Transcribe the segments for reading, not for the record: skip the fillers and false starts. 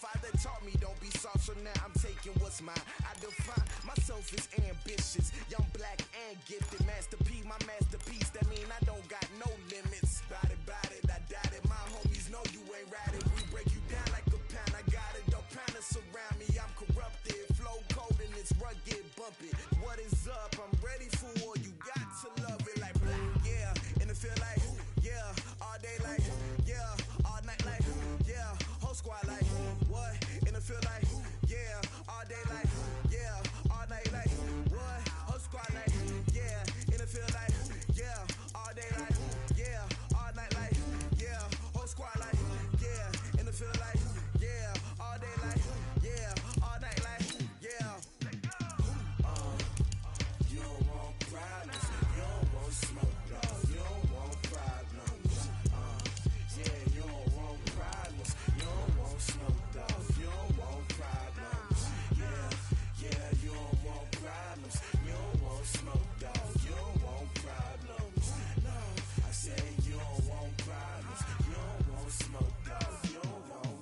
father taught me don't be soft, so now I'm taking what's mine. I define myself as ambitious, young, black, and gifted. Master P, my masterpiece. That mean I don't got no limits. Bout it, I doubt it. My homies know you ain't right it. We break you down like a pound. I got it. Don't pound to surround me. I'm corrupted. Flow cold and it's rugged, bumpy. What is up? I'm ready for war. You got to love it like black, yeah. And it feel like, yeah. All day like, yeah. All night like, yeah. Whole squad like, what? And it feel like, yeah. All day like, yeah. All night like, what? Whole squad like, yeah. And it feel like, yeah. All day like, yeah. All night like, yeah. Whole squad like, yeah. And it feel like, yeah. All day like, yeah. All night like, yeah. You don't want problems. You don't want smoke, dog. You don't want problems. Yeah, you don't want problems. You don't want smoke, dog. You don't want problems. Yeah, you don't want problems. You don't want smoke, dog. You don't want problems. No, I say you don't want problems. You don't want smoke, dog. You don't want.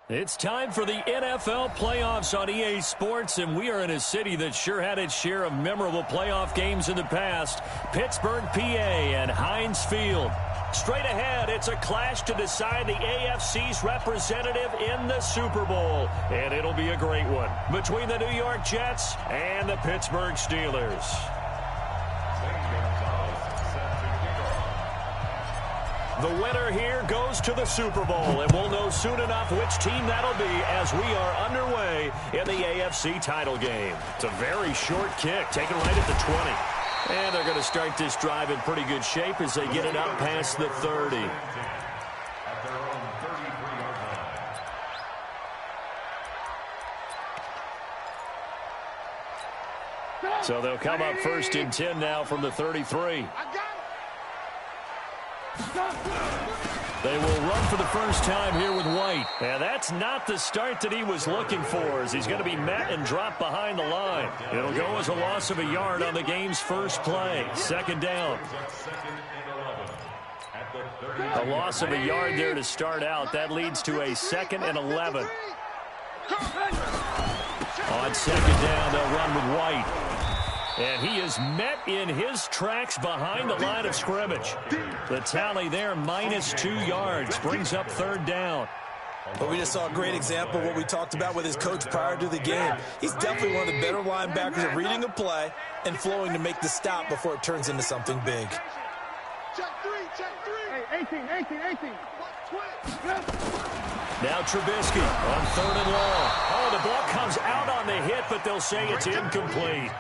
It's time for the NFL playoffs on EA Sports, and we are in a city that sure had its share of memorable playoff games in the past, Pittsburgh, PA, and Heinz Field. Straight ahead, it's a clash to decide the AFC's representative in the Super Bowl, and it'll be a great one between the New York Jets and the Pittsburgh Steelers. The winner here goes to the Super Bowl, and we'll know soon enough which team that'll be as we are underway in the AFC title game. It's a very short kick, taken right at the 20. And they're going to start this drive in pretty good shape as they get it up past the 30. So they'll come up first and 10 now from the 33. They will run for the first time here with White. And that's not the start that he was looking for, as he's going to be met and dropped behind the line. It'll go as a loss of a yard on the game's first play. Second down. A loss of a yard there to start out. That leads to a 2nd and 11. On second down, they'll run with White. And he is met in his tracks behind the line of scrimmage. The tally there, -2 yards, brings up third down. But we just saw a great example of what we talked about with his coach prior to the game. He's definitely one of the better linebackers at reading a play and flowing to make the stop before it turns into something big. Check three. Hey, 18. Now Trubisky on 3rd and long. Oh, the ball comes out on the hit, but they'll say it's incomplete.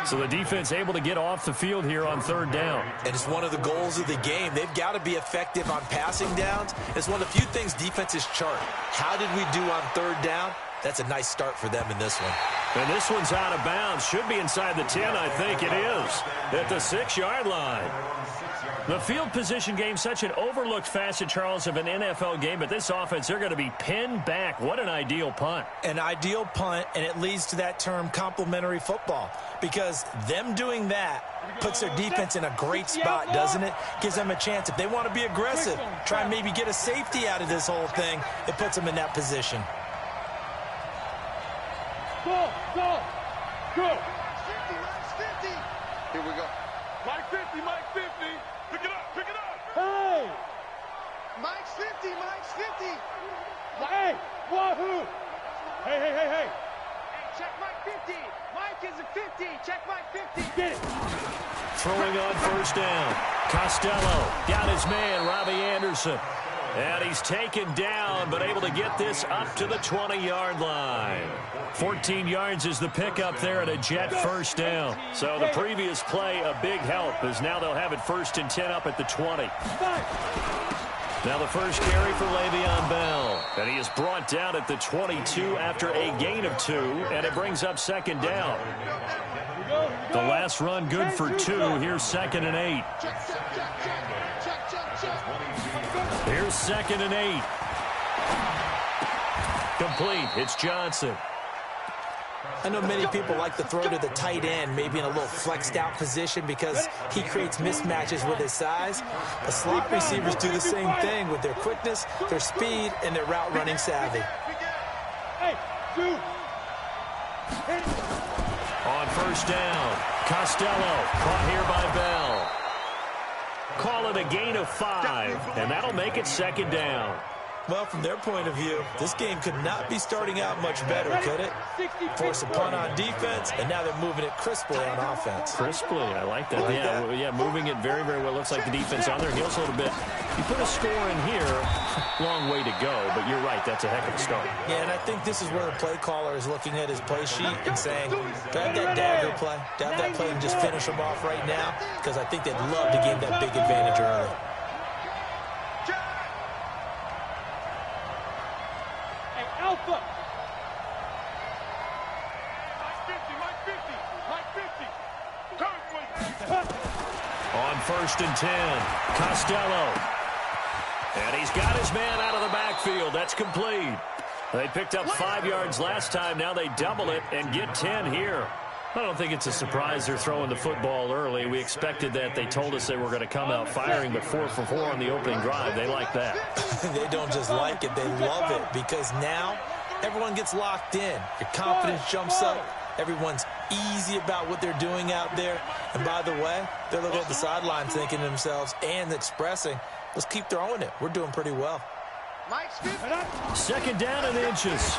So the defense able to get off the field here on 3rd down. And it's one of the goals of the game. They've got to be effective on passing downs. It's one of the few things defenses chart. How did we do on 3rd down? That's a nice start for them in this one. And this one's out of bounds. Should be inside the 10, I think it is. At the 6-yard line. The field position game, such an overlooked facet, Charles, of an NFL game. But this offense, they're going to be pinned back. What an ideal punt. An ideal punt, and it leads to that term complementary football. Because them doing that puts their defense in a great spot, doesn't it? Gives them a chance. If they want to be aggressive, try and maybe get a safety out of this whole thing, it puts them in that position. Go. 50. Here we go. Mike 50. Pick it up. Hey! Mike's 50. Hey, wahoo! Hey. Hey, check Mike 50. Mike is a 50. Check Mike 50. Get it. Throwing on first down. Costello got his man, Robbie Anderson. And he's taken down, but able to get this up to the 20-yard line. 14 yards is the pickup there at a Jet first down. So the previous play, a big help, as now they'll have it 1st and 10 up at the 20. Now the first carry for Le'Veon Bell. And he is brought down at the 22 after a gain of 2, and it brings up 2nd down. The last pass run good for 2. Here's 2nd and 8. Here's 2nd and 8. Complete. It's Johnson. I know many people like to throw to the tight end, maybe in a little flexed out position because he creates mismatches with his size. The slot receivers do the same thing with their quickness, their speed, and their route running savvy. On first down, Costello caught here by Bell. Call it a gain of 5, and that'll make it 2nd down. Well, from their point of view, this game could not be starting out much better, could it? Force a punt on defense, and now they're moving it crisply on offense. Crisply, I like that. Yeah, moving it very, very well. Looks like the defense on their heels a little bit. You put a score in here, long way to go, but you're right, that's a heck of a start. Yeah, and I think this is where the play caller is looking at his play sheet and saying, do I have that dagger play? Do I have that play and just finish them off right now? Because I think they'd love to gain that big advantage early. Alpha. On first and 10, Costello. And he's got his man out of the backfield. That's complete. They picked up 5 yards last time. Now they double it and get 10 here. I don't think it's a surprise they're throwing the football early. We expected that. They told us they were going to come out firing, but 4 for 4 on the opening drive. They like that. They don't just like it. They love it because now everyone gets locked in. Your confidence jumps up. Everyone's easy about what they're doing out there. And by the way, they're looking at the sideline thinking to themselves and expressing, let's keep throwing it. We're doing pretty well. 2nd down and inches.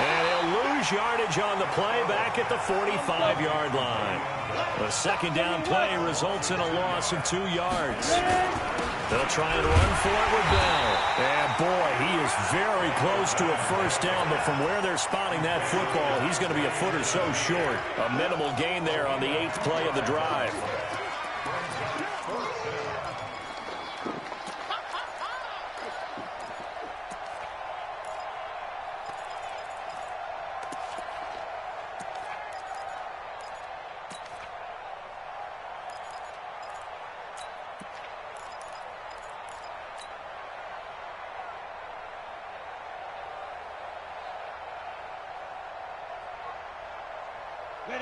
And he'll lose yardage on the play back at the 45-yard line. The 2nd down play results in a loss of 2 yards. They'll try and run for it with Bell. And, boy, he is very close to a first down, but from where they're spotting that football, he's going to be a foot or so short. A minimal gain there on the 8th play of the drive.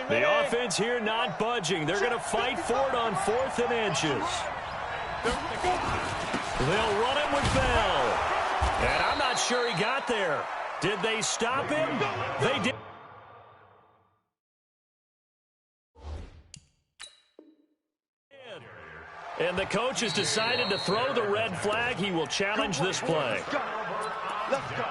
The offense here not budging. They're going to fight for it on 4th and inches. They'll run it with Bell. And I'm not sure he got there. Did they stop him? They did. And the coach has decided to throw the red flag. He will challenge this play. Let's go.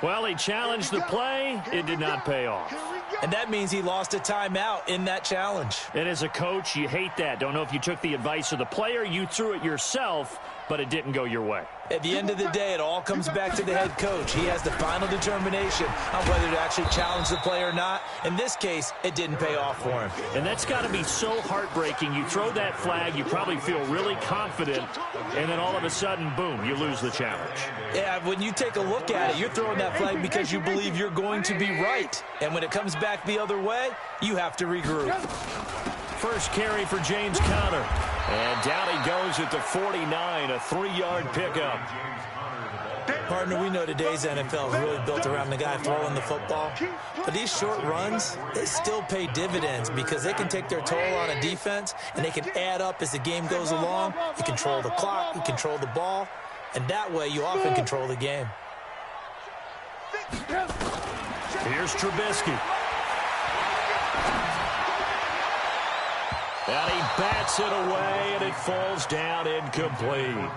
Well, he challenged the play. It did not pay off. And that means he lost a timeout in that challenge. And as a coach, you hate that. Don't know if you took the advice of the player. You threw it yourself, but it didn't go your way. At the end of the day, it all comes back to the head coach. He has the final determination on whether to actually challenge the play or not. In this case, it didn't pay off for him. And that's got to be so heartbreaking. You throw that flag, you probably feel really confident, and then all of a sudden, boom, you lose the challenge. Yeah, when you take a look at it, you're throwing that flag because you believe you're going to be right. And when it comes back the other way, you have to regroup. First carry for James Conner. And down he goes at the 49, a 3-yard pickup. Partner, we know today's NFL is really built around the guy throwing the football. But these short runs, they still pay dividends because they can take their toll on a defense and they can add up as the game goes along. You control the clock, you control the ball, and that way you often control the game. Here's Trubisky. And he bats it away, and it falls down incomplete.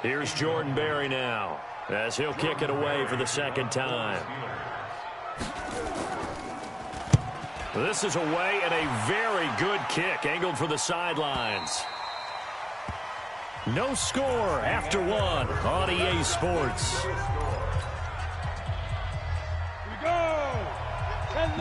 Here's Jordan Berry now, as he'll kick it away for the 2nd time. This is away, and a very good kick, angled for the sidelines. No score after 1 on EA Sports.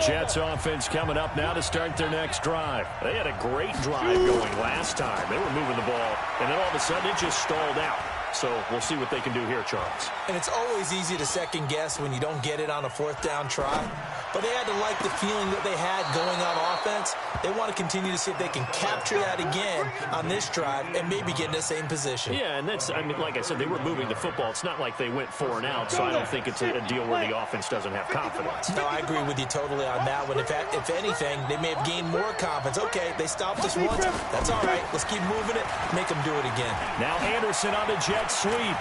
Jets offense coming up now to start their next drive. They had a great drive going last time. They were moving the ball, and then all of a sudden it just stalled out. So we'll see what they can do here, Charles. And it's always easy to second guess when you don't get it on a fourth down try. But they had to like the feeling that they had going on offense. They want to continue to see if they can capture that again on this drive and maybe get in the same position. Yeah, and that's, I mean, like I said, they were moving the football. It's not like they went 4 and out, so I don't think it's a deal where the offense doesn't have confidence. No, I agree with you totally on that one. If anything, they may have gained more confidence. Okay, they stopped us once. That's all right. Let's keep moving it, make them do it again. Now Anderson on the jet sweep.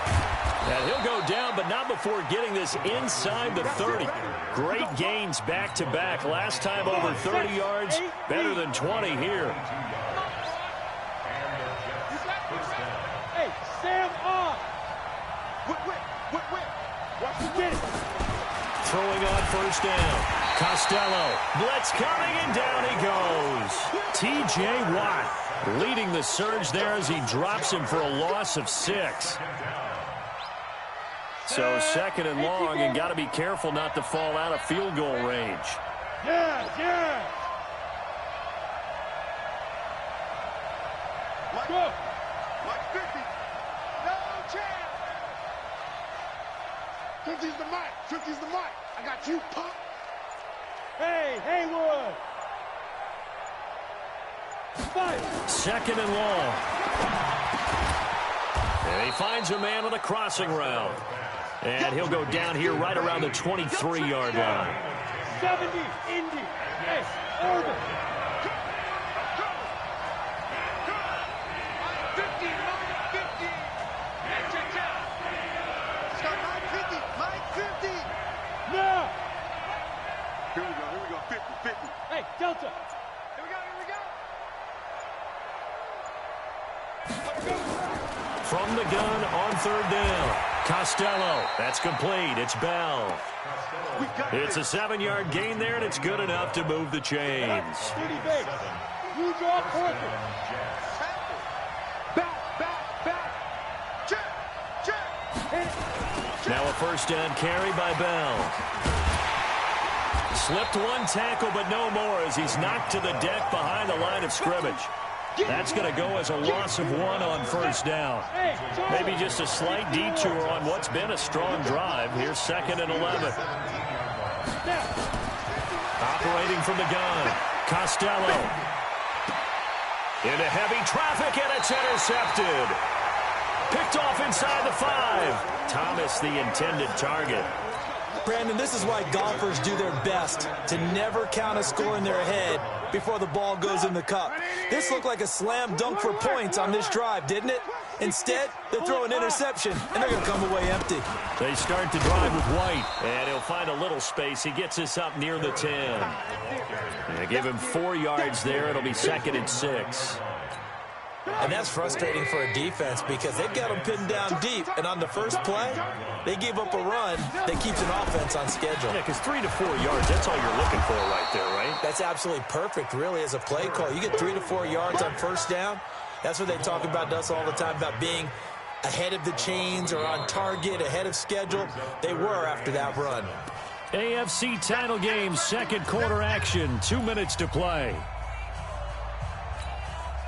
And he'll go down, but not before getting this inside the 30. Great gains back-to-back. Last time over 30 yards, better than 20 here. Hey, Sam off. Watch the get it. Throwing on first down. Costello. Blitz coming, and down he goes. T.J. Watt leading the surge there as he drops him for a loss of 6. So second and long, and got to be careful not to fall out of field goal range. Yeah. Go. 50. No chance. 50's the mic. 50's the mic. I got you, punk. Hey, Haywood. 5. Second and long. And he finds a man on a crossing route. And he'll go down here right around the 23-yard line. 70, Indy. Hey, over. 50. Mike 50. No. Here we go. 50. Hey, Delta. Here we go. From the gun on third down. Costello. That's complete. It's Bell. It's a 7-yard gain there, and it's good enough to move the chains. You draw corner. Back. Check. Now a first down carry by Bell. Slipped one tackle, but no more as he's knocked to the deck behind the line of scrimmage. That's going to go as a loss of 1 on first down. Maybe just a slight detour on what's been a strong drive. Here's 2nd and 11. Operating from the gun. Costello. Into heavy traffic, and it's intercepted. Picked off inside the 5. Thomas, the intended target. Brandon, this is why golfers do their best to never count a score in their head before the ball goes in the cup. This looked like a slam dunk for points on this drive, didn't it? Instead, they throw an interception, and they're going to come away empty. They start to drive with White, and he'll find a little space. He gets us up near the 10. And they give him 4 yards there. It'll be 2nd and 6. And that's frustrating for a defense because they've got them pinned down deep. And on the first play, they gave up a run that keeps an offense on schedule. Yeah, because 3 to 4 yards, that's all you're looking for right there, right? That's absolutely perfect, really, as a play call. You get 3 to 4 yards on first down. That's what they talk about to us all the time, about being ahead of the chains or on target, ahead of schedule. They were after that run. AFC title game, second quarter action, 2 minutes to play.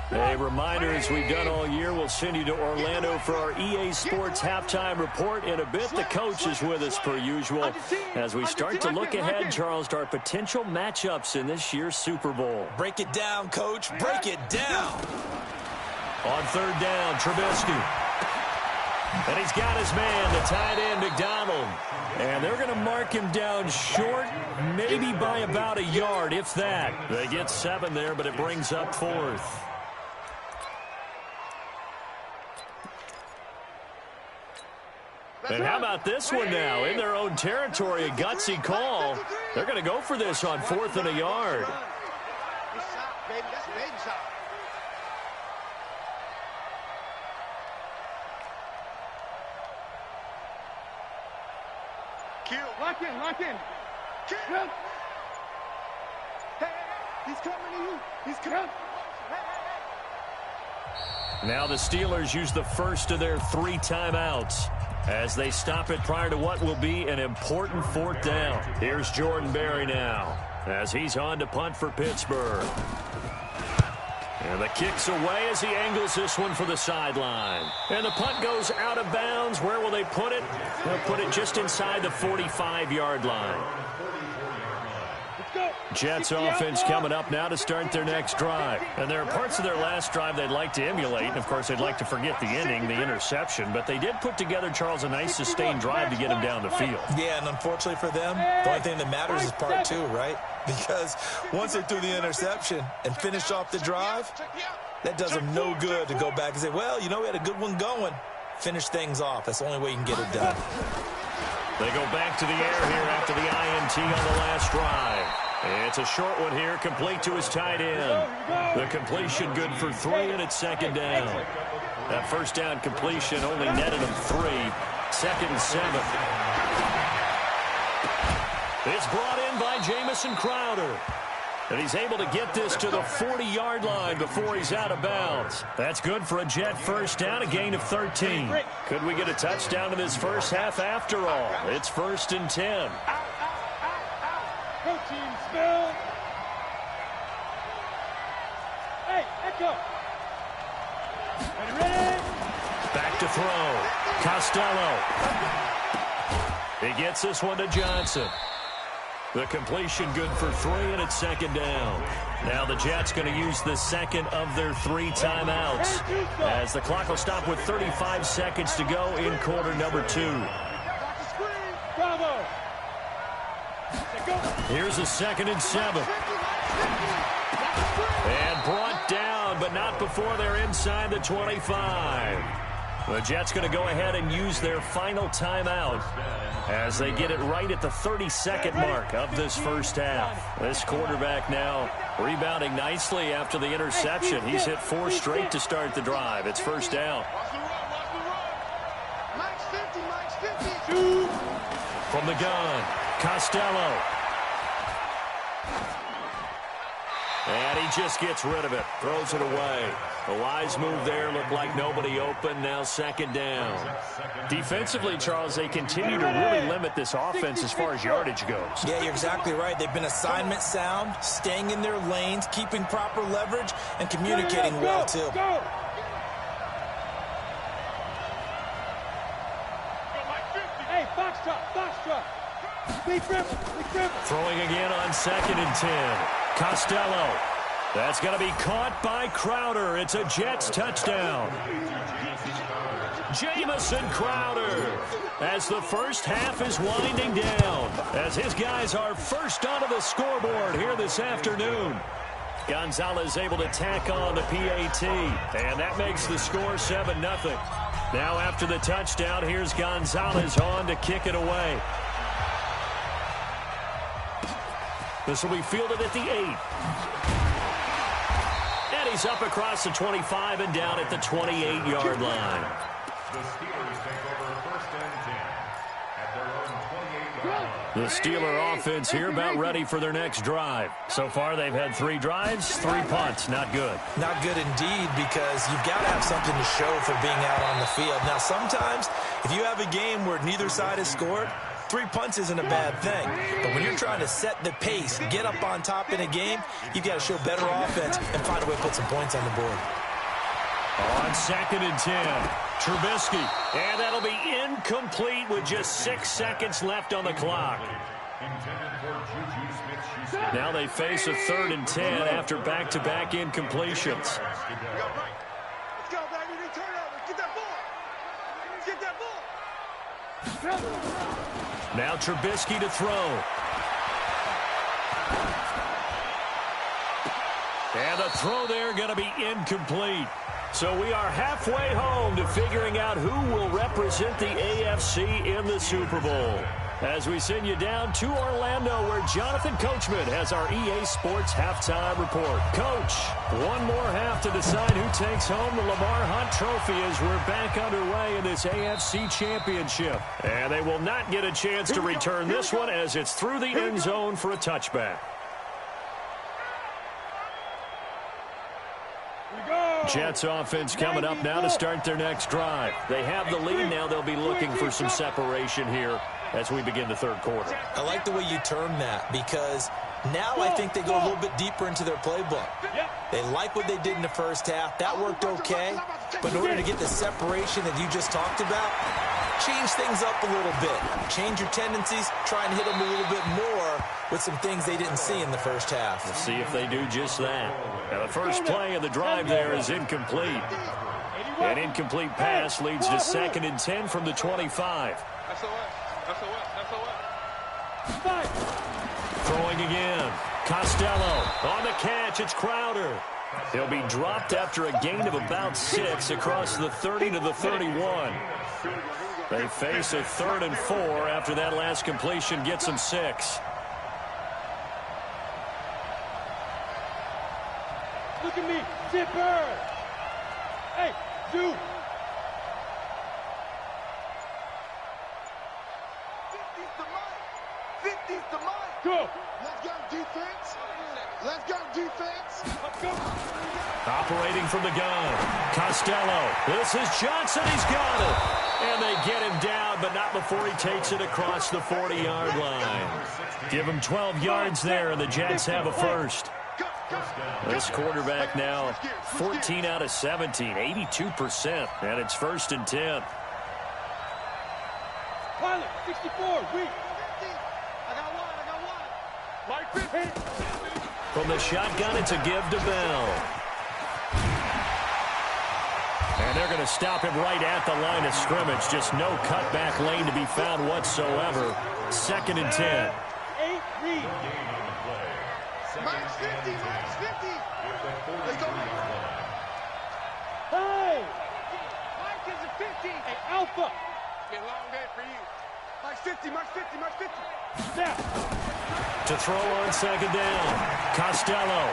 A reminder, as we've done all year, we'll send you to Orlando for our EA Sports halftime report. In a bit, the coach is with us per usual as we start to look ahead, Charles, to our potential matchups in this year's Super Bowl. Break it down, Coach. Break it down. On third down, Trubisky. And he's got his man, the tight end, McDonald. And they're going to mark him down short, maybe by about a yard, if that. They get 7 there, but it brings up 4th. And how about this one now? In their own territory, a gutsy call. They're going to go for this on 4th and a yard. Lock in. Kill. Hey, he's coming to you. He's coming. Now the Steelers use the first of their 3 timeouts as they stop it prior to what will be an important 4th down. Here's Jordan Berry now as he's on to punt for Pittsburgh. And the kick's away as he angles this one for the sideline. And the punt goes out of bounds. Where will they put it? They'll put it just inside the 45-yard line. Jets offense coming up now to start their next drive. And there are parts of their last drive they'd like to emulate. And, of course, they'd like to forget the inning, the interception. But they did put together, Charles, a nice sustained drive to get him down the field. Yeah, and unfortunately for them, the only thing that matters is part two, right? Because once they threw the interception and finished off the drive, that does them no good to go back and say, well, you know, we had a good one going. Finish things off. That's the only way you can get it done. They go back to the air here after the INT on the last drive. It's a short one here, complete to his tight end. The completion good for 3, and it's second down. That first down completion only netted him 3. Second and 7. It's brought in by Jamison Crowder. And he's able to get this to the 40-yard line before he's out of bounds. That's good for a Jet first down, a gain of 13. Could we get a touchdown in this first half after all? It's 1st and 10. Go team, Spill. Hey, echo. Ready? Back to throw. Costello. He gets this one to Johnson. The completion good for 3, and it's second down. Now the Jets going to use the second of their 3 timeouts as the clock will stop with 35 seconds to go in quarter number 2. Bravo. Here's a 2nd and 7. And brought down, but not before they're inside the 25. The Jets going to go ahead and use their final timeout as they get it right at the 30-second mark of this first half. This quarterback now rebounding nicely after the interception. He's hit 4 straight to start the drive. It's first down. From the gun, Costello. And he just gets rid of it, throws it away. A wise move there, looked like nobody open, now second down. Defensively, Charles, they continue to really limit this offense as far as yardage goes. Yeah, you're exactly right. They've been assignment sound, staying in their lanes, keeping proper leverage, and communicating well, too. Hey, box truck. Throwing again on 2nd and 10. Costello. That's going to be caught by Crowder. It's a Jets touchdown. Jamison Crowder as the first half is winding down, as his guys are first onto the scoreboard here this afternoon. Gonzalez able to tack on the PAT, and that makes the score 7-0. Now after the touchdown, here's Gonzalez on to kick it away. This will be fielded at the 8. And he's up across the 25 and down at the 28-yard line. The Steelers take over 1st and 10 at their own 28-yard line. The Steeler offense here about ready for their next drive. So far, they've had 3 drives, 3 punts. Not good. Not good indeed, because you've got to have something to show for being out on the field. Now, sometimes, if you have a game where neither side has scored, 3 punts isn't a bad thing. But when you're trying to set the pace, get up on top in a game, you've got to show better offense and find a way to put some points on the board. On 2nd and 10, Trubisky. And that'll be incomplete with just 6 seconds left on the clock. Now they face a 3rd and 10 after back-to-back incompletions. Let's go, baby. Turnover. Get that ball. Get that ball. Now Trubisky to throw. And the throw there going to be incomplete. So we are halfway home to figuring out who will represent the AFC in the Super Bowl. As we send you down to Orlando, where Jonathan Coachman has our EA Sports halftime report. Coach, one more half to decide who takes home the Lamar Hunt Trophy as we're back underway in this AFC Championship. And they will not get a chance to return this one as it's through the end zone for a touchback. Jets offense coming up now to start their next drive. They have the lead now. They'll be looking for some separation here as we begin the third quarter. I like the way you term that, because Now I think they go a little bit deeper into their playbook. They like what they did in the first half. That worked okay. But in order to get the separation that you just talked about, change things up a little bit. Change your tendencies. Try and hit them a little bit more with some things they didn't see in the first half. We'll see if they do just that. Now the first play of the drive there is incomplete. An incomplete pass leads to 2nd and 10 from the 25. Throwing again. Costello on the catch. It's Crowder. He'll be dropped after a gain of about 6 across the 30 to the 31. They face a 3rd and 4 after that last completion gets them 6. Look at me, Zipper. Hey, you. 50's the mic. Go. Let's go defense. Let's go defense. Let's go. Operating from the gun. Costello. This is Johnson. He's got it. And they get him down, but not before he takes it across the 40-yard line. Give him 12 yards there, and the Jets have a first. This quarterback now 14 out of 17, 82%, and it's 1st and 10. Pilot, 64, weak. I got one. Like 50. From the shotgun, it's a give to Bell. And they're going to stop him right at the line of scrimmage. Just no cutback lane to be found whatsoever. 2nd and 10. 8, read. Minus 50, minus 50. Let's go. Hey! Mike is a 50. Hey, Alpha. It's a long day for you. Minus 50, minus 50, minus 50. Snap. To throw on 2nd down. Costello.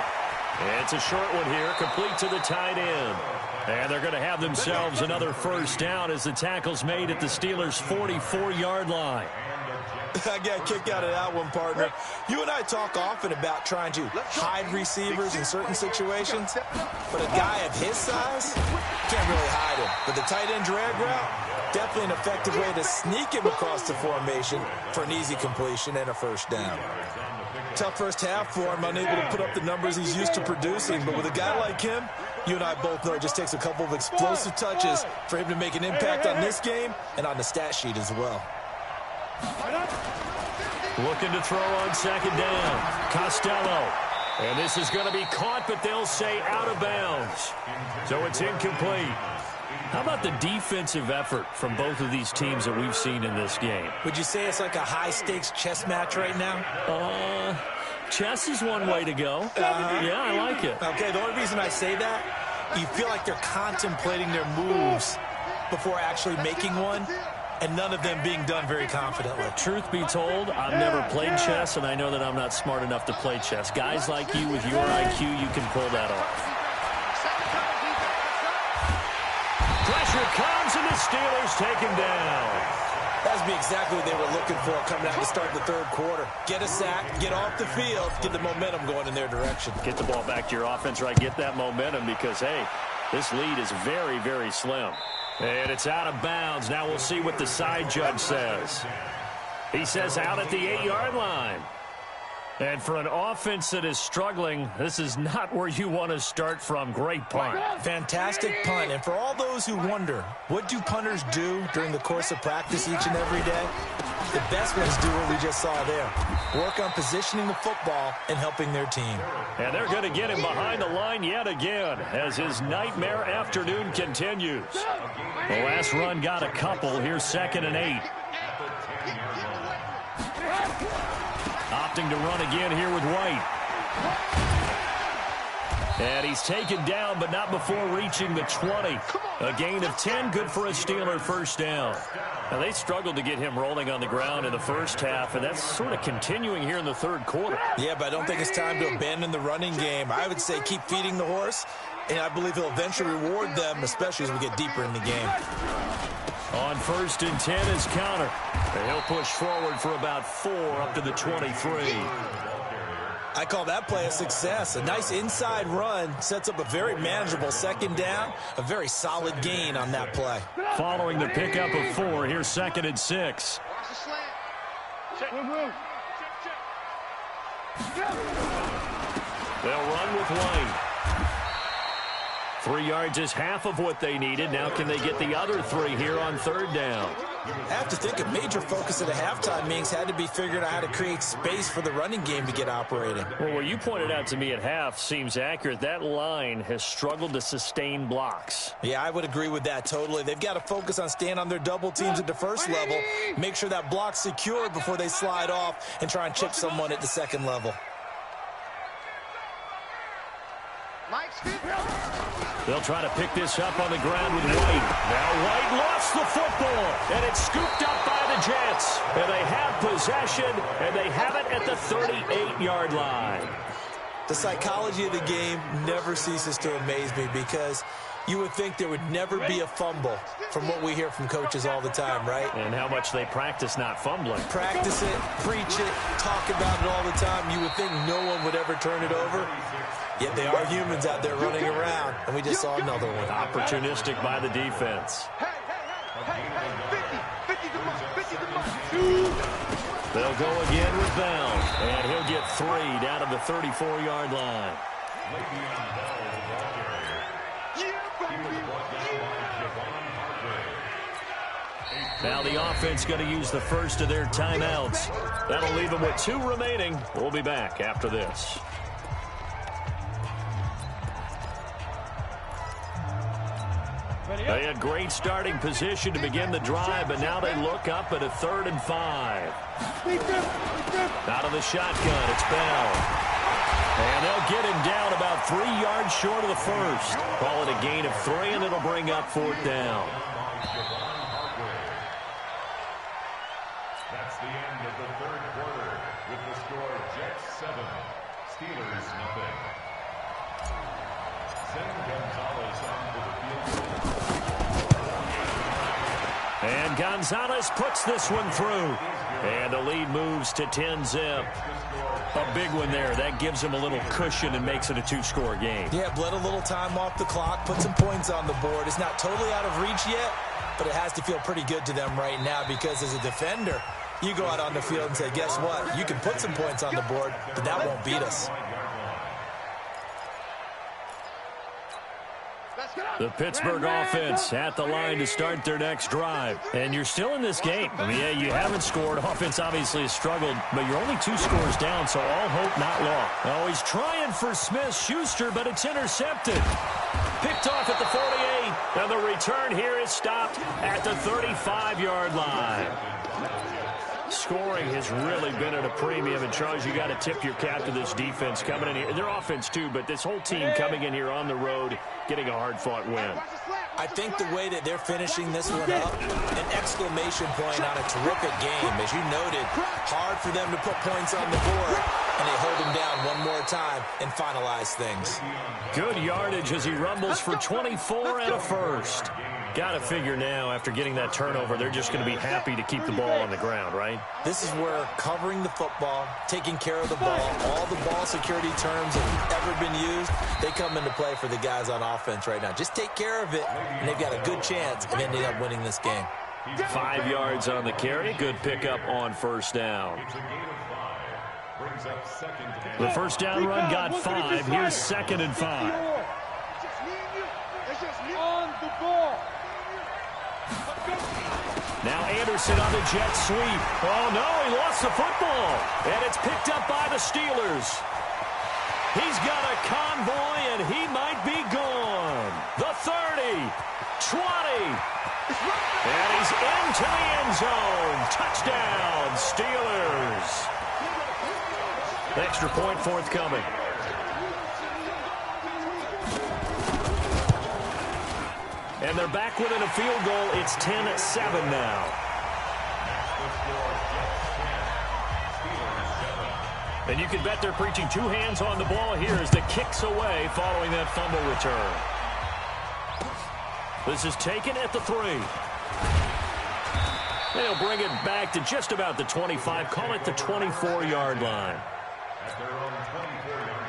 It's a short one here, complete to the tight end. And they're going to have themselves another first down as the tackle's made at the Steelers' 44-yard line. I got a kick out of that one, partner. You and I talk often about trying to hide receivers in certain situations, but a guy of his size, can't really hide him. But the tight end drag route, definitely an effective way to sneak him across the formation for an easy completion and a first down. Tough first half for him, unable to put up the numbers he's used to producing, but with a guy like him, you and I both know it just takes a couple of explosive touches for him to make an impact on this game and on the stat sheet as well. Looking to throw on 2nd down. Costello. And this is going to be caught, but they'll say out of bounds. So it's incomplete. How about the defensive effort from both of these teams that we've seen in this game? Would you say it's like a high-stakes chess match right now? Chess is one way to go. Yeah, I like it. Okay, the only reason I say that, you feel like they're contemplating their moves before actually making one, and none of them being done very confidently. Truth be told, I've never played chess, and I know that I'm not smart enough to play chess. Guys like you with your IQ, you can pull that off. Pressure comes, and the Steelers take him down. That's exactly what they were looking for coming out to start the third quarter. Get a sack, get off the field, get the momentum going in their direction. Get the ball back to your offense, right? Get that momentum because, hey, this lead is very, very slim. And it's out of bounds. Now we'll see what the side judge says. He says out at the 8-yard line. And for an offense that is struggling, this is not where you want to start from. Great punt. Fantastic punt. And for all those who wonder, what do punters do during the course of practice each and every day? The best ones do what we just saw there. Work on positioning the football and helping their team. And they're going to get him behind the line yet again as his nightmare afternoon continues. The last run got a couple. Here's 2nd and 8. Opting to run again here with White. And he's taken down, but not before reaching the 20. A gain of 10, good for a Steeler first down. Now, they struggled to get him rolling on the ground in the first half, and that's sort of continuing here in the third quarter. Yeah, but I don't think it's time to abandon the running game. I would say keep feeding the horse, and I believe he'll eventually reward them, especially as we get deeper in the game. On 1st and 10 is Counter. And he'll push forward for about 4 up to the 23. I call that play a success. A nice inside run sets up a very manageable 2nd down. A very solid gain on that play. Following the pickup of 4, here's 2nd and 6. They'll run with White. 3 yards is half of what they needed. Now can they get the other 3 here on 3rd down? I have to think a major focus at the halftime means had to be figuring out how to create space for the running game to get operating. Well, what you pointed out to me at half seems accurate. That line has struggled to sustain blocks. Yeah, I would agree with that totally. They've got to focus on staying on their double teams at the first level, make sure that block's secure before they slide off and try and chip someone at the second level. They'll try to pick this up on the ground with White. Now White lost the football, and it's scooped up by the Jets. And they have possession, and they have it at the 38-yard line. The psychology of the game never ceases to amaze me because you would think there would never be a fumble from what we hear from coaches all the time, right? And how much they practice not fumbling. Practice it, preach it, talk about it all the time. You would think no one would ever turn it over. Yet they are humans out there running around, and we just saw another one. Opportunistic by the defense. They'll go again with Bell, and he'll get 3 down to the 34-yard line. Now the offense going to use the first of their timeouts. That'll leave them with 2 remaining. We'll be back after this. They had great starting position to begin the drive, but now they look up at a 3rd and 5. Out of the shotgun, it's Bell. And they'll get him down about 3 yards short of the first. Call it a gain of 3, and it'll bring up 4th down. That's the end of the 3rd quarter with the score Jets 7, Steelers nothing. Send Gonzalez on for the field goal. And Gonzalez puts this one through. And the lead moves to 10-zip. A big one there. That gives him a little cushion and makes it a 2-score game. Yeah, bled a little time off the clock, put some points on the board. It's not totally out of reach yet, but it has to feel pretty good to them right now because as a defender, you go out on the field and say, guess what? You can put some points on the board, but that won't beat us. The Pittsburgh offense at the line to start their next drive. And you're still in this game. I mean, yeah, you haven't scored. Offense obviously has struggled, but you're only 2 scores down, so all hope not lost. Oh, he's trying for Smith-Schuster, but it's intercepted. Picked off at the 48, and the return here is stopped at the 35-yard line. Scoring has really been at a premium, and Charles, you got to tip your cap to this defense coming in here. Their offense too, but this whole team coming in here on the road, getting a hard-fought win. I think the way that they're finishing this one up, an exclamation point on a terrific game. As you noted, hard for them to put points on the board, and they hold him down one more time and finalize things. Good yardage as he rumbles for 24 and a first. Got to figure now, after getting that turnover, they're just going to be happy to keep the ball on the ground, right? This is where covering the football, taking care of the ball, all the ball security terms that have ever been used, they come into play for the guys on offense right now. Just take care of it, and they've got a good chance of ending up winning this game. 5 yards on the carry. Good pickup on 1st down. The 1st down run got 5. Here's 2nd and 5. Now Anderson on the jet sweep. Oh, no, he lost the football. And it's picked up by the Steelers. He's got a convoy, and he might be gone. The 30, 20, and he's into the end zone. Touchdown, Steelers. Extra point forthcoming. And they're back within a field goal. It's 10-7 now. And you can bet they're preaching 2 hands on the ball here as the kick's away following that fumble return. This is taken at the 3. They'll bring it back to just about the 25. Call it the 24-yard line. At their own 24-yard line.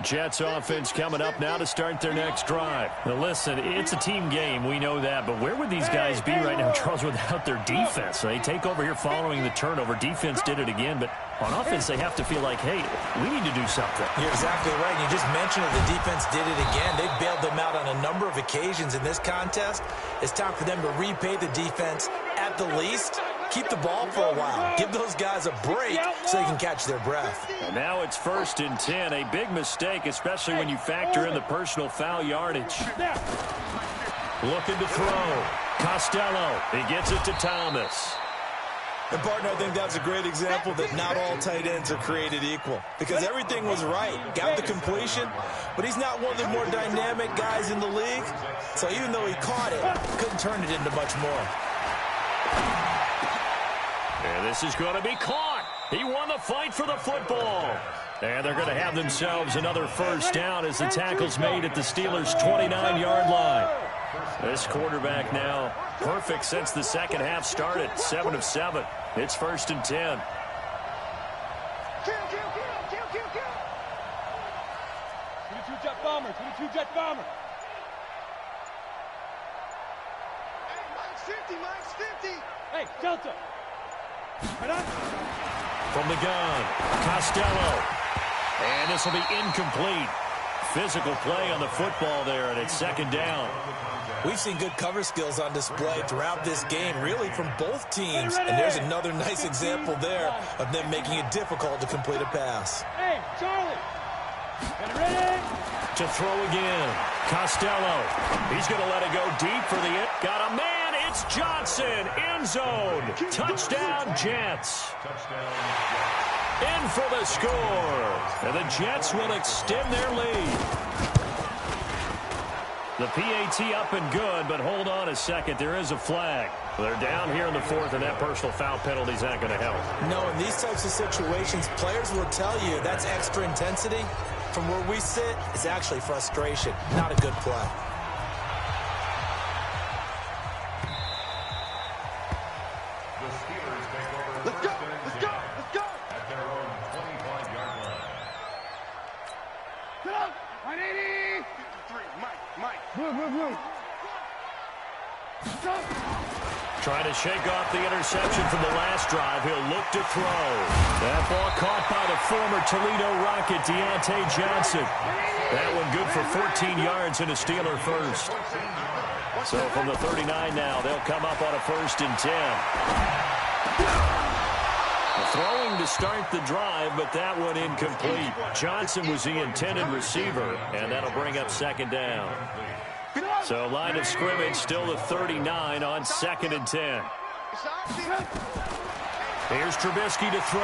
Jets offense coming up now to start their next drive. Now listen, it's a team game. We know that. But where would these guys be right now, Charles, without their defense? They take over here following the turnover. Defense did it again. But on offense, they have to feel like, hey, we need to do something. You're exactly right. You just mentioned it. The defense did it again. They bailed them out on a number of occasions in this contest. It's time for them to repay the defense at the least. Keep the ball for a while. Give those guys a break so they can catch their breath. And now it's 1st and 10. A big mistake, especially when you factor in the personal foul yardage. Looking to throw. Costello. He gets it to Thomas. And, partner, I think that's a great example that not all tight ends are created equal. Because everything was right. Got the completion, but he's not one of the more dynamic guys in the league. So even though he caught it, couldn't turn it into much more. And this is going to be caught. He won the fight for the football. And they're going to have themselves another first down as the tackle's made at the Steelers' 29-yard line. This quarterback now perfect since the second half started. 7 of 7. It's 1st and 10. Kill. 22 jet bomber. 22 jet bomber. Hey, Mike's 50. Hey, Delta. Right on. From the gun, Costello. And this will be incomplete. Physical play on the football there, and it's 2nd down. We've seen good cover skills on display throughout this game, really from both teams. And there's another nice example there of them making it difficult to complete a pass. Hey, Charlie. Get ready. To throw again. Costello. He's going to let it go deep for the it. Got a man. It's Johnson. End zone. Touchdown, Jets. In for the score. And the Jets will extend their lead. The PAT up and good, but hold on a second. There is a flag. They're down here in the 4th, and that personal foul penalty is not going to help. No, in these types of situations, players will tell you that's extra intensity. From where we sit, it's actually frustration, not a good play. The Steelers take over. Let's go. At their own 25-yard line. Get up. 180. 53. Mike. Move. Stop. Trying to shake off the interception from the last drive. He'll look to throw. That ball caught by the former Toledo Rocket, Deontay Johnson. That one good for 14 yards and a Steeler first. So from the 39 now, they'll come up on a 1st and 10. Throwing to start the drive, but that one incomplete. Johnson was the intended receiver, and that'll bring up 2nd down. So line of scrimmage still the 39 on 2nd and 10. Here's Trubisky to throw.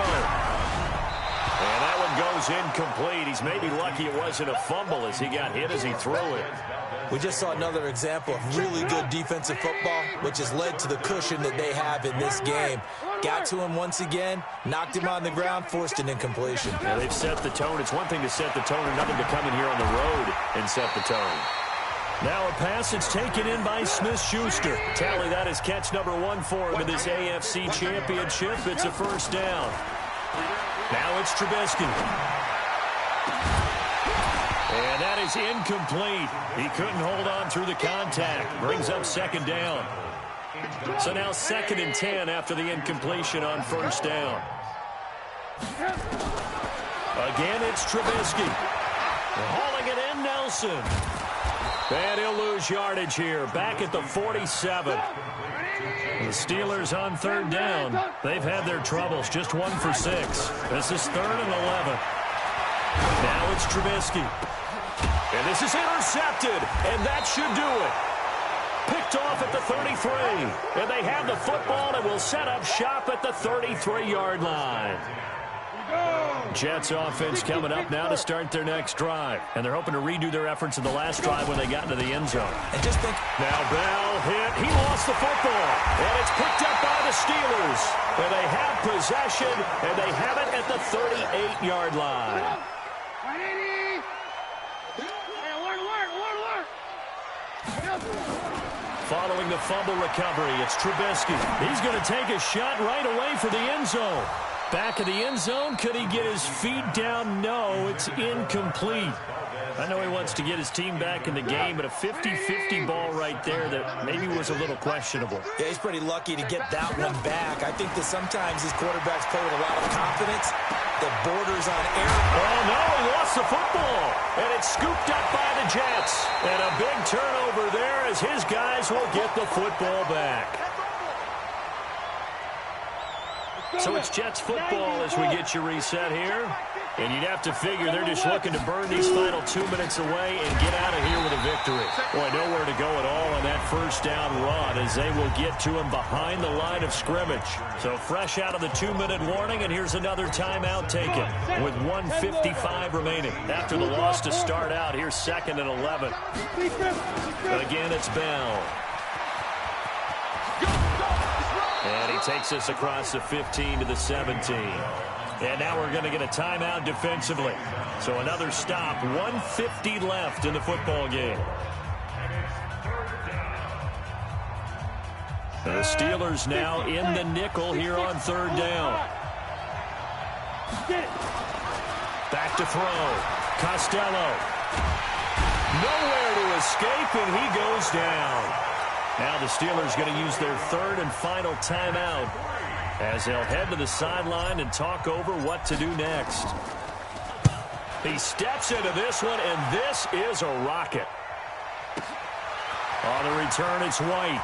And that one goes incomplete. He's maybe lucky it wasn't a fumble as he got hit as he threw it. We just saw another example of really good defensive football, which has led to the cushion that they have in this game. Got to him once again, knocked him on the ground, forced an incompletion. Now they've set the tone. It's one thing to set the tone, another to come in here on the road and set the tone. Now a pass that's taken in by Smith-Schuster. Tally, that is catch number 1 for him in this AFC Championship. It's a 1st down. Now it's Trubisky. And that is incomplete. He couldn't hold on through the contact. Brings up 2nd down. So now 2nd and 10 after the incompletion on 1st down. Again, it's Trubisky. Hauling it in, Nelson. And he'll lose yardage here. Back at the 47. The Steelers on 3rd down. They've had their troubles. Just 1 for 6. This is 3rd and 11. Now it's Trubisky. And this is intercepted. And that should do it. Picked off at the 33. And they have the football and will set up shop at the 33-yard line. Jets offense coming up now to start their next drive. And they're hoping to redo their efforts in the last drive when they got into the end zone. And just think. Now Bell hit. He lost the football. And it's picked up by the Steelers. And they have possession. And they have it at the 38-yard line. 180. Hey, alert. Following the fumble recovery, it's Trubisky. He's going to take a shot right away for the end zone. Back of the end zone. Could he get his feet down? No, it's incomplete. I know he wants to get his team back in the game, but a 50-50 ball right there that maybe was a little questionable. Yeah, he's pretty lucky to get that one back. I think that sometimes these quarterbacks play with a lot of confidence that borders on error. Oh, no, he lost the football. And it's scooped up by the Jets. And a big turnover there as his guys will get the football back. So it's Jets football as we get you reset here. And you'd have to figure they're just looking to burn these final 2 minutes away and get out of here with a victory. Boy, nowhere to go at all on that first down run as they will get to him behind the line of scrimmage. So fresh out of the 2-minute warning, and here's another timeout taken with 1:55 remaining. After the loss to start out, here's 2nd and 11. But again, it's Bell. And he takes us across the 15 to the 17. And now we're going to get a timeout defensively. So another stop, 1:50 left in the football game. The Steelers now in the nickel here on 3rd down. Back to throw. Costello. Nowhere to escape, and he goes down. Now the Steelers going to use their 3rd and final timeout as they'll head to the sideline and talk over what to do next. He steps into this one, and this is a rocket. On the return, it's White.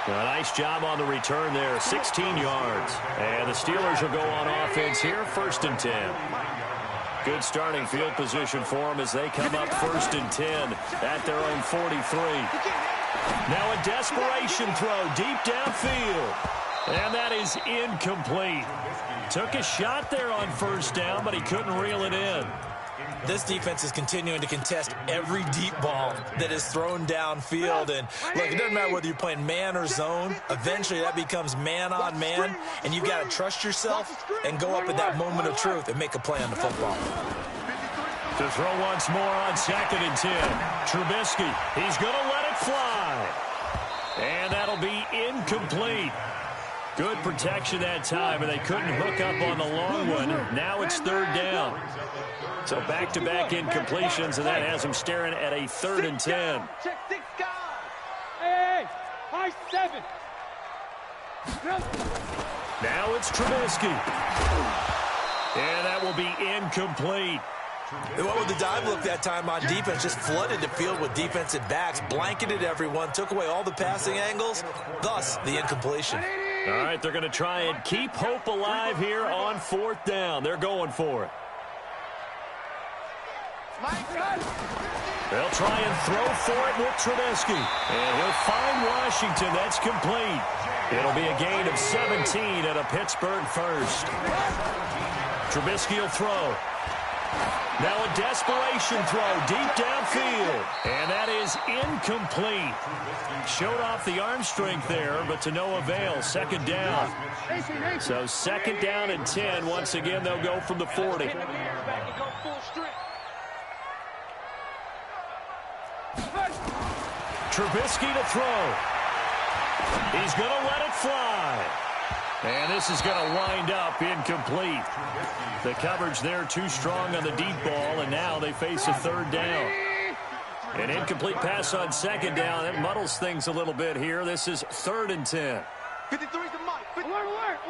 A nice job on the return there, 16 yards. And the Steelers will go on offense here, 1st and 10. Good starting field position for them as they come up 1st and 10 at their own 43. Now a desperation throw deep downfield. And that is incomplete. Took a shot there on 1st down, but he couldn't reel it in. This defense is continuing to contest every deep ball that is thrown downfield. And look, it doesn't matter whether you're playing man or zone. Eventually that becomes man on man. And you've got to trust yourself and go up at that moment of truth and make a play on the football. To throw once more on 2nd and 10. Trubisky, he's going to let it fly. And that'll be incomplete. Good protection that time, and they couldn't hook up on the long one. Now it's 3rd down. So back-to-back incompletions, and that has them staring at a 3rd and 10. Check 6 guys. Hey, high 7. Now it's Trubisky. And that will be incomplete. And what would the dive look that time on defense? Just flooded the field with defensive backs, blanketed everyone, took away all the passing angles, thus the incompletion. All right, they're going to try and keep hope alive here on 4th down. They're going for it. They'll try and throw for it with Trubisky. And he'll find Washington. That's complete. It'll be a gain of 17 at a Pittsburgh 1st. Trubisky will throw. Now a desperation throw deep downfield. And that is incomplete. Showed off the arm strength there, but to no avail. 2nd down. So 2nd down and 10. Once again, they'll go from the 40. Trubisky to throw. He's going to let it fly. And this is going to wind up incomplete. The coverage there too strong on the deep ball, and now they face a 3rd down. An incomplete pass on 2nd down. That muddles things a little bit here. This is 3rd and 10. 53 to Mike. Alert.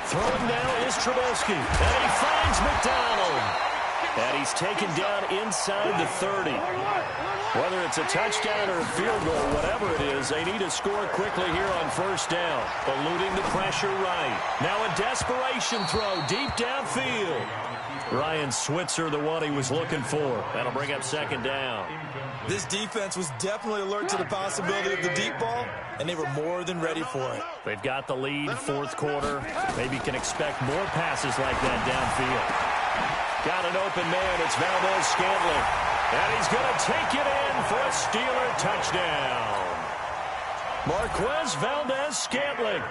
Throwing now is Trubisky. And he finds McDonald. And he's taken down inside the 30. Whether it's a touchdown or a field goal, whatever it is, they need to score quickly here on 1st down. Eluding the pressure right. Now a desperation throw deep downfield. Ryan Switzer, the one he was looking for. That'll bring up 2nd down. This defense was definitely alert to the possibility of the deep ball, and they were more than ready for it. They've got the lead, 4th quarter. Maybe can expect more passes like that downfield. Got an open man. It's Valdez-Scantling. And he's going to take it in for a Steeler touchdown. Marquez Valdez-Scantling,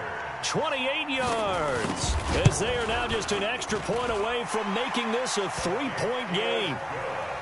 28 yards, as they are now just an extra point away from making this a three-point game.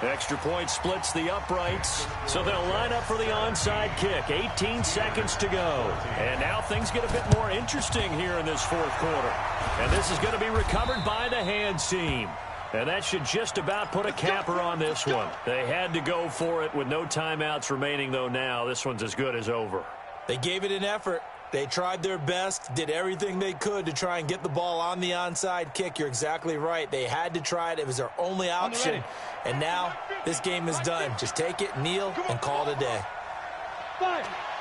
Extra point splits the uprights, so they'll line up for the onside kick. 18 seconds to go. And now things get a bit more interesting here in this fourth quarter. And this is going to be recovered by the hands team. And that should just about put a capper on this one. They had to go for it with no timeouts remaining, though now this one's as good as over. They gave it an effort. They tried their best, did everything they could to try and get the ball on the onside kick. You're exactly right. They had to try it. It was their only option. And now this game is done. Just take it, kneel, and call it a day.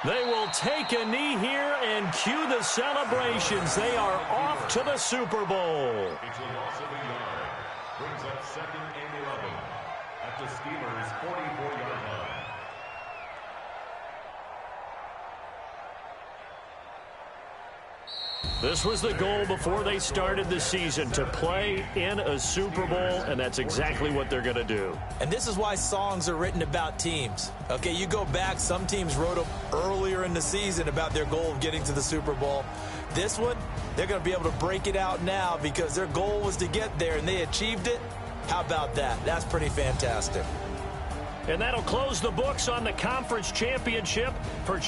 They will take a knee here and cue the celebrations. They are off to the Super Bowl. It's a loss of a yard. Brings up 2nd and 11 at the Steelers' 44-yard line. This was the goal before they started the season, to play in a Super Bowl, and that's exactly what they're going to do. And this is why songs are written about teams. Okay, you go back, some teams wrote them earlier in the season about their goal of getting to the Super Bowl. This one, they're going to be able to break it out now because their goal was to get there, and they achieved it. How about that? That's pretty fantastic. And that'll close the books on the conference championship for